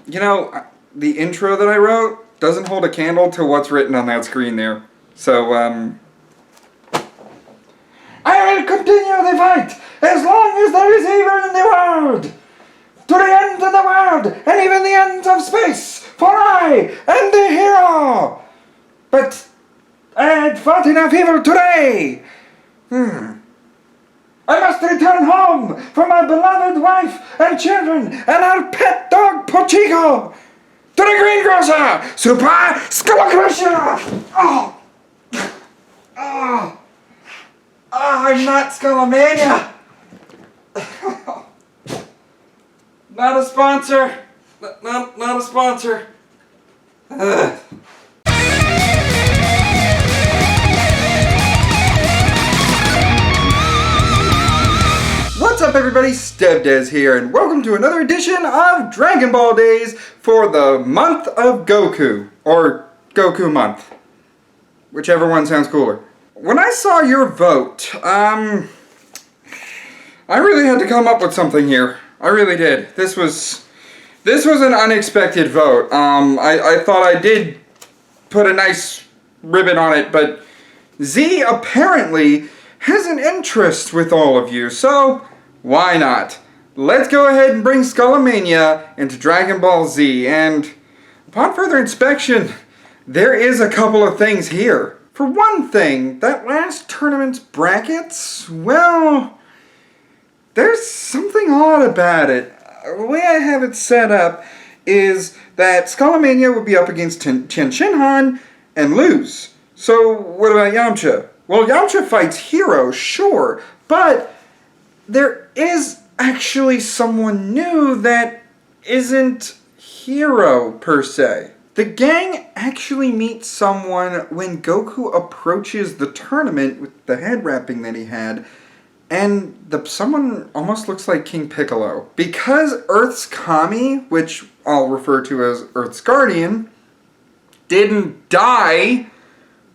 You know, the intro that I wrote doesn't hold a candle to what's written on that screen there. So, I will continue the fight as long as there is evil in the world, to the end of the world, and even the ends of space, for I am the hero. But I had fought enough evil today. I must return home for my beloved wife and children and our pet dog Pochico. To the greengrocer, Super Skullomania! I'm not Skullomania! Not a sponsor. Not a sponsor. What's up everybody, StevDeS here, and welcome to another edition of Dragon Ball Days for the month of Goku, or Goku month. Whichever one sounds cooler. When I saw your vote, I really had to come up with something here. I really did. This was an unexpected vote. I thought I did put a nice ribbon on it, but Z apparently has an interest with all of you, so why not? Let's go ahead and bring Skullomania into Dragon Ball Z, and upon further inspection, there is a couple of things here. For one thing, that last tournament's brackets, well, there's something odd about it. The way I have it set up is that Skullomania would be up against Shinhan and lose. So what about Yamcha? Well, Yamcha fights Hero, sure, but there is actually someone new that isn't Hero per se. The gang actually meets someone when Goku approaches the tournament with the head wrapping that he had, and someone almost looks like King Piccolo. Because Earth's Kami, which I'll refer to as Earth's Guardian, didn't die,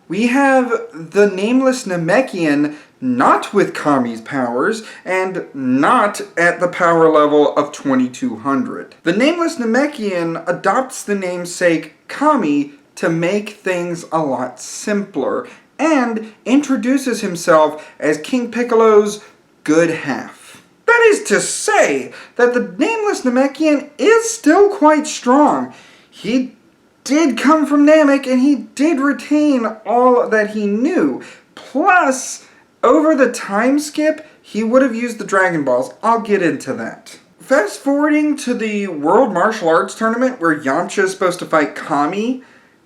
we have the nameless Namekian not with Kami's powers, and not at the power level of 2200. The nameless Namekian adopts the namesake Kami to make things a lot simpler, and introduces himself as King Piccolo's good half. That is to say that the nameless Namekian is still quite strong. He did come from Namek, and he did retain all that he knew. Plus, over the time skip, he would have used the Dragon Balls. I'll get into that. Fast forwarding to the World Martial Arts Tournament where Yamcha is supposed to fight Kami,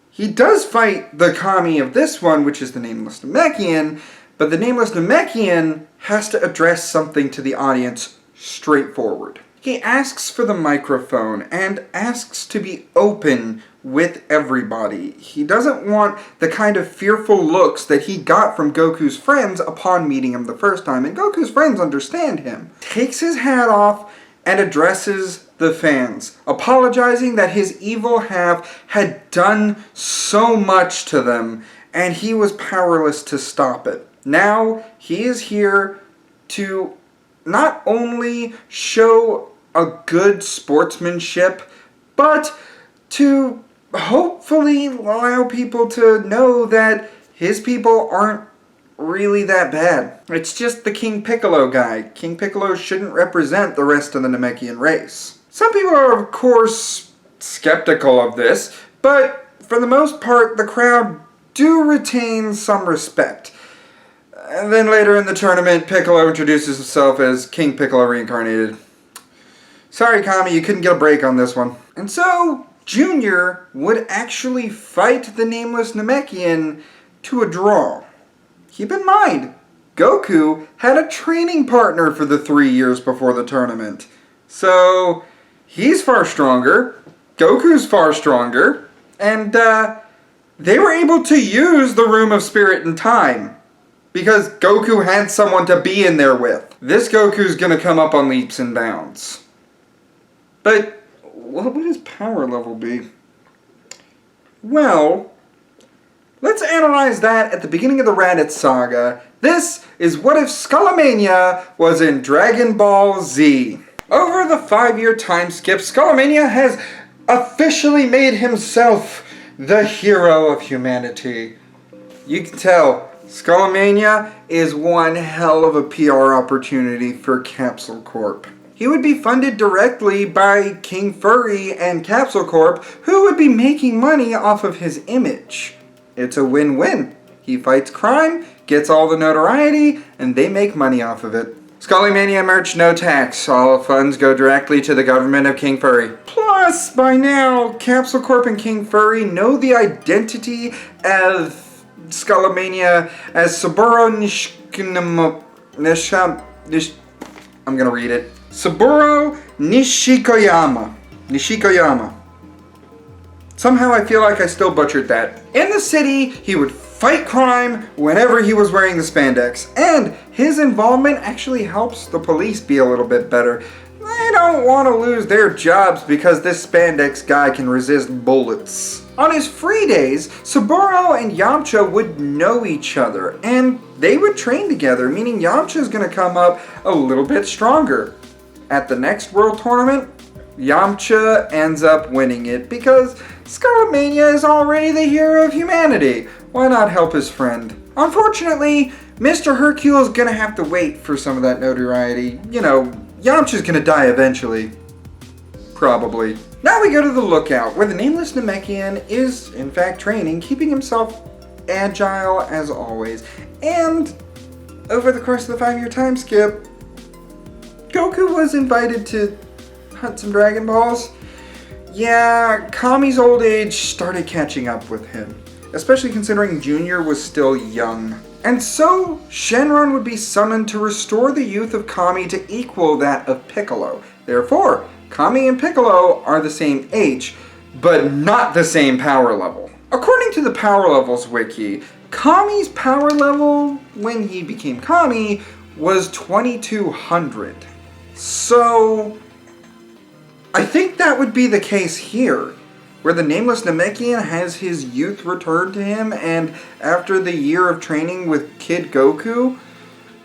he does fight the Kami of this one, which is the nameless Namekian, but the nameless Namekian has to address something to the audience straightforward. He asks for the microphone and asks to be open with everybody. He doesn't want the kind of fearful looks that he got from Goku's friends upon meeting him the first time, and Goku's friends understand him. Takes his hat off and addresses the fans, apologizing that his evil half had done so much to them, and he was powerless to stop it. Now, he is here to not only show a good sportsmanship, but to hopefully allow people to know that his people aren't really that bad. It's just the King Piccolo guy. King Piccolo shouldn't represent the rest of the Namekian race. Some people are, of course, skeptical of this, but for the most part, the crowd do retain some respect. And then later in the tournament, Piccolo introduces himself as King Piccolo reincarnated. Sorry, Kami, you couldn't get a break on this one. And so, Junior would actually fight the nameless Namekian to a draw. Keep in mind, Goku had a training partner for the 3 years before the tournament. So, he's far stronger, Goku's far stronger, and they were able to use the Room of Spirit and Time, because Goku had someone to be in there with. This Goku's gonna come up on leaps and bounds. But what would his power level be? Well, let's analyze that at the beginning of the Raditz saga. This is what if Skullomania was in Dragon Ball Z. Over the 5-year time skip, Skullomania has officially made himself the hero of humanity. You can tell Skullomania is one hell of a PR opportunity for Capsule Corp. He would be funded directly by King Furry and Capsule Corp, who would be making money off of his image. It's a win-win. He fights crime, gets all the notoriety, and they make money off of it. Skullomania merch, no tax. All funds go directly to the government of King Furry. Plus, by now, Capsule Corp and King Furry know the identity of Skullomania as Saburo I'm gonna read it. Saburo Nishikoyama. Somehow I feel like I still butchered that. In the city, he would fight crime whenever he was wearing the spandex, and his involvement actually helps the police be a little bit better. They don't want to lose their jobs because this spandex guy can resist bullets. On his free days, Saburo and Yamcha would know each other, and they would train together, meaning Yamcha's gonna come up a little bit stronger. At the next World Tournament, Yamcha ends up winning it because Skullomania is already the hero of humanity. Why not help his friend? Unfortunately, Mr. Hercule is gonna have to wait for some of that notoriety. You know, Yamcha's gonna die eventually. Probably. Now we go to the lookout, where the nameless Namekian is, in fact, training, keeping himself agile as always. And over the course of the 5-year time skip, Goku was invited to hunt some Dragon Balls. Yeah, Kami's old age started catching up with him, especially considering Junior was still young. And so, Shenron would be summoned to restore the youth of Kami to equal that of Piccolo. Therefore, Kami and Piccolo are the same age, but not the same power level. According to the Power Levels wiki, Kami's power level when he became Kami was 2200. So, I think that would be the case here, where the nameless Namekian has his youth returned to him, and after the year of training with Kid Goku,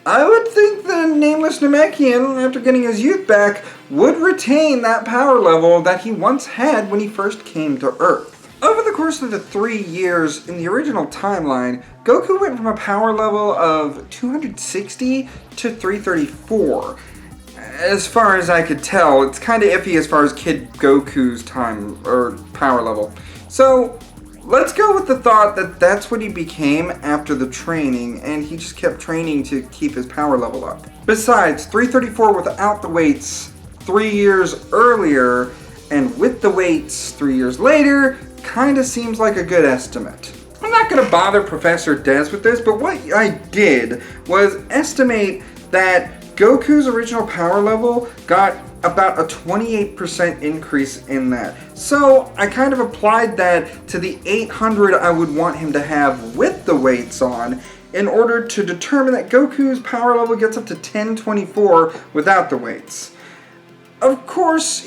I would think the nameless Namekian, after getting his youth back, would retain that power level that he once had when he first came to Earth. Over the course of the 3 years in the original timeline, Goku went from a power level of 260 to 334. As far as I could tell, it's kind of iffy as far as Kid Goku's time, or power level. So, let's go with the thought that that's what he became after the training, and he just kept training to keep his power level up. Besides, 334 without the weights 3 years earlier, and with the weights 3 years later, kind of seems like a good estimate. I'm not going to bother Professor Des with this, but what I did was estimate that Goku's original power level got about a 28% increase in that. So I kind of applied that to the 800 I would want him to have with the weights on in order to determine that Goku's power level gets up to 1024 without the weights. Of course,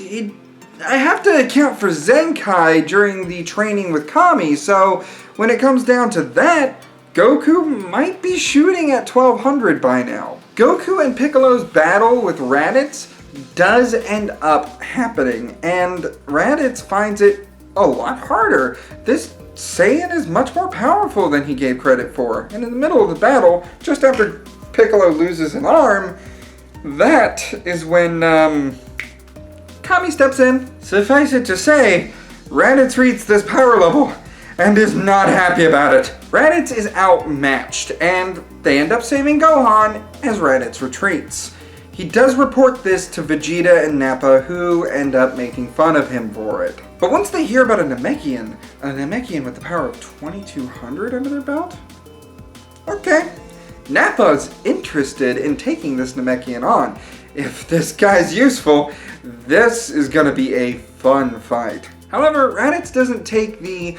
I have to account for Zenkai during the training with Kami, so when it comes down to that, Goku might be shooting at 1200 by now. Goku and Piccolo's battle with Raditz does end up happening, and Raditz finds it a lot harder. This Saiyan is much more powerful than he gave credit for, and in the middle of the battle, just after Piccolo loses an arm, that is when Kami steps in. Suffice it to say, Raditz reads this power level and is not happy about it. Raditz is outmatched, and they end up saving Gohan as Raditz retreats. He does report this to Vegeta and Nappa, who end up making fun of him for it. But once they hear about a Namekian with the power of 2200 under their belt, okay, Nappa's interested in taking this Namekian on. If this guy's useful, this is gonna be a fun fight. However, Raditz doesn't take the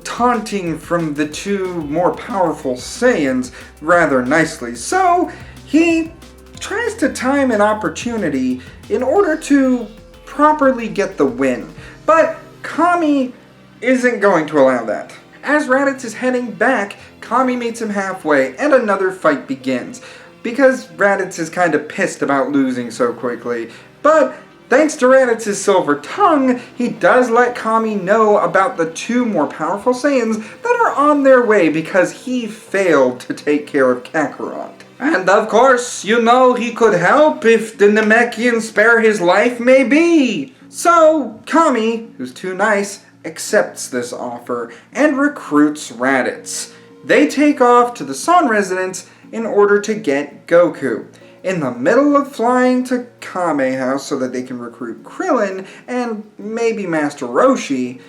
taunting from the two more powerful Saiyans rather nicely, so he tries to time an opportunity in order to properly get the win. But Kami isn't going to allow that. As Raditz is heading back, Kami meets him halfway and another fight begins, because Raditz is kind of pissed about losing so quickly. But Thanks to Raditz's silver tongue, he does let Kami know about the 2 more powerful Saiyans that are on their way because he failed to take care of Kakarot. And of course, you know he could help if the Namekian spare his life maybe. So, Kami, who's too nice, accepts this offer and recruits Raditz. They take off to the Son residence in order to get Goku. In the middle of flying to Kame House so that they can recruit Krillin and maybe Master Roshi,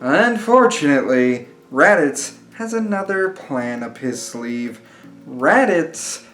unfortunately, Raditz has another plan up his sleeve. Raditz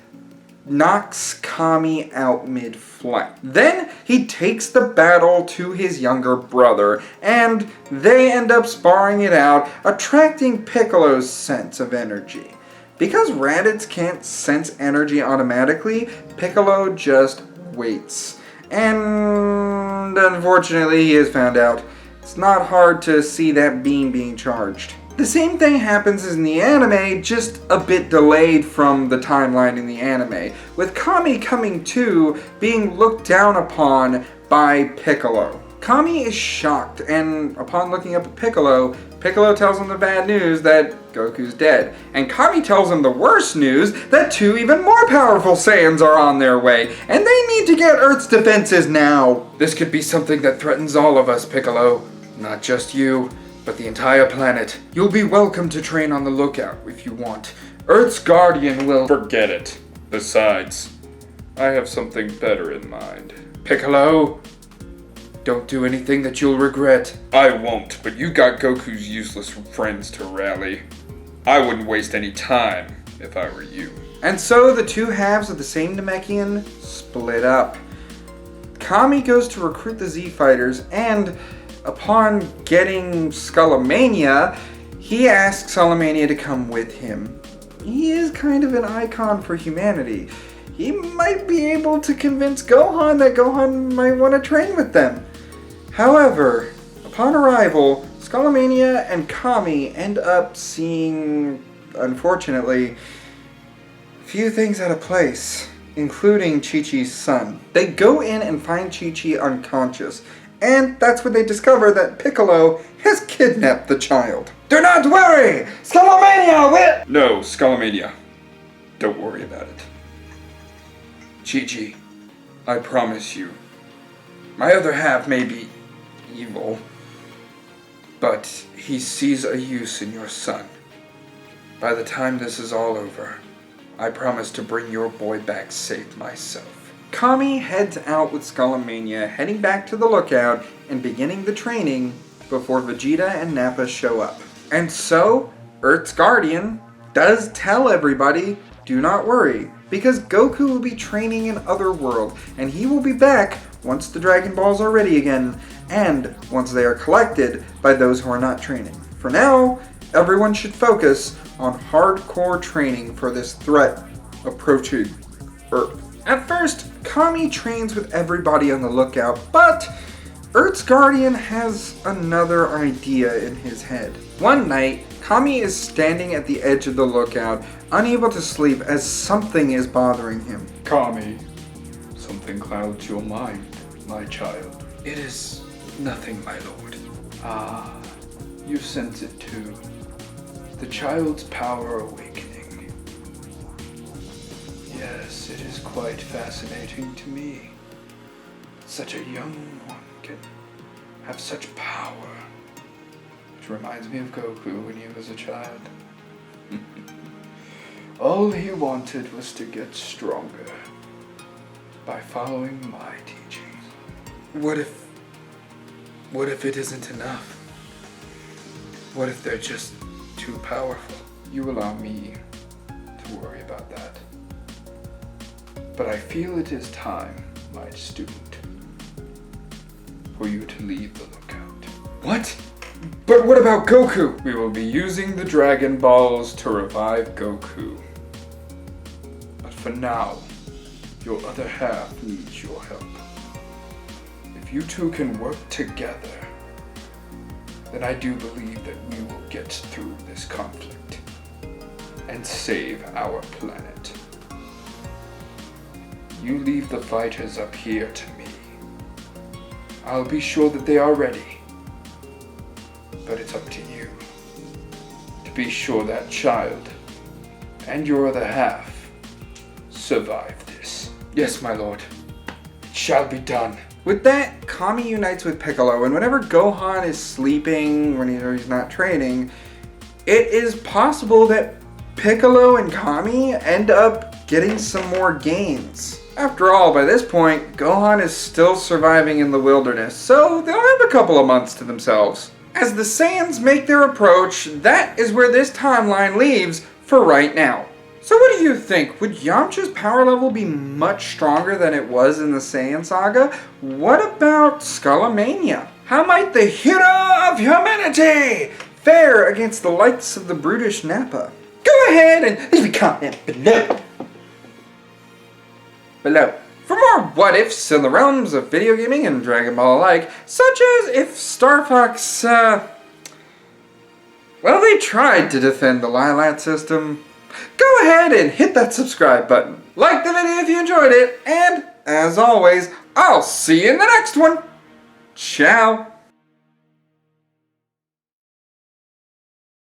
knocks Kami out mid-flight. Then he takes the battle to his younger brother, and they end up sparring it out, attracting Piccolo's sense of energy. Because Raditz can't sense energy automatically, Piccolo just waits. And unfortunately, he has found out it's not hard to see that beam being charged. The same thing happens in the anime, just a bit delayed from the timeline in the anime, with Kami coming to being looked down upon by Piccolo. Kami is shocked, and upon looking up at Piccolo, Piccolo tells him the bad news that Goku's dead. And Kami tells him the worst news that 2 even more powerful Saiyans are on their way, and they need to get Earth's defenses now. This could be something that threatens all of us, Piccolo. Not just you, but the entire planet. You'll be welcome to train on the lookout if you want. Earth's guardian will... Forget it. Besides, I have something better in mind. Piccolo, don't do anything that you'll regret. I won't, but you got Goku's useless friends to rally. I wouldn't waste any time if I were you. And so the 2 halves of the same Namekian split up. Kami goes to recruit the Z Fighters, and upon getting Skullomania, he asks Skullomania to come with him. He is kind of an icon for humanity. He might be able to convince Gohan that Gohan might want to train with them. However, upon arrival, Skullomania and Kami end up seeing, unfortunately, few things out of place, including Chi-Chi's son. They go in and find Chi-Chi unconscious, and that's when they discover that Piccolo has kidnapped the child. Do not worry! Skullomania will... No, Skullomania. Don't worry about it. Chi-Chi, I promise you, my other half may be evil, but he sees a use in your son. By the time this is all over, I promise to bring your boy back safe myself. Kami heads out with Skullomania, heading back to the lookout and beginning the training before Vegeta and Nappa show up. And so, Earth's Guardian does tell everybody, do not worry, because Goku will be training in Otherworld, and he will be back once the Dragon Balls are ready again, and once they are collected by those who are not training. For now, everyone should focus on hardcore training for this threat approaching Earth. At first, Kami trains with everybody on the lookout, but Earth's Guardian has another idea in his head. One night, Kami is standing at the edge of the lookout, unable to sleep as something is bothering him. Kami, something clouds your mind, my child. It is nothing, my lord. Ah, you sense it too. The child's power awakening. Yes, it is quite fascinating to me. Such a young one can have such power. Which reminds me of Goku when he was a child. All he wanted was to get stronger by following my teachings. What if it isn't enough? What if they're just too powerful? You allow me to worry about that. But I feel it is time, my student, for you to leave the lookout. What? But what about Goku? We will be using the Dragon Balls to revive Goku. But for now, your other half needs your help. If you two can work together, then I do believe that we will get through this conflict and save our planet. You leave the fighters up here to me, I'll be sure that they are ready. But it's up to you to be sure that child and your other half survive this. Yes, my lord. It shall be done. With that, Kami unites with Piccolo, and whenever Gohan is sleeping, when he's not training, it is possible that Piccolo and Kami end up getting some more gains. After all, by this point, Gohan is still surviving in the wilderness, so they'll have a couple of months to themselves. As the Saiyans make their approach, that is where this timeline leaves for right now. So what do you think? Would Yamcha's power level be much stronger than it was in the Saiyan saga? What about Skullomania? How might the hero of humanity fare against the likes of the brutish Nappa? Go ahead and leave a comment below. For more what-ifs in the realms of video gaming and Dragon Ball alike, such as if Star Fox, well, they tried to defend the Lilat system, go ahead and hit that subscribe button. Like the video if you enjoyed it, and as always, I'll see you in the next one. Ciao.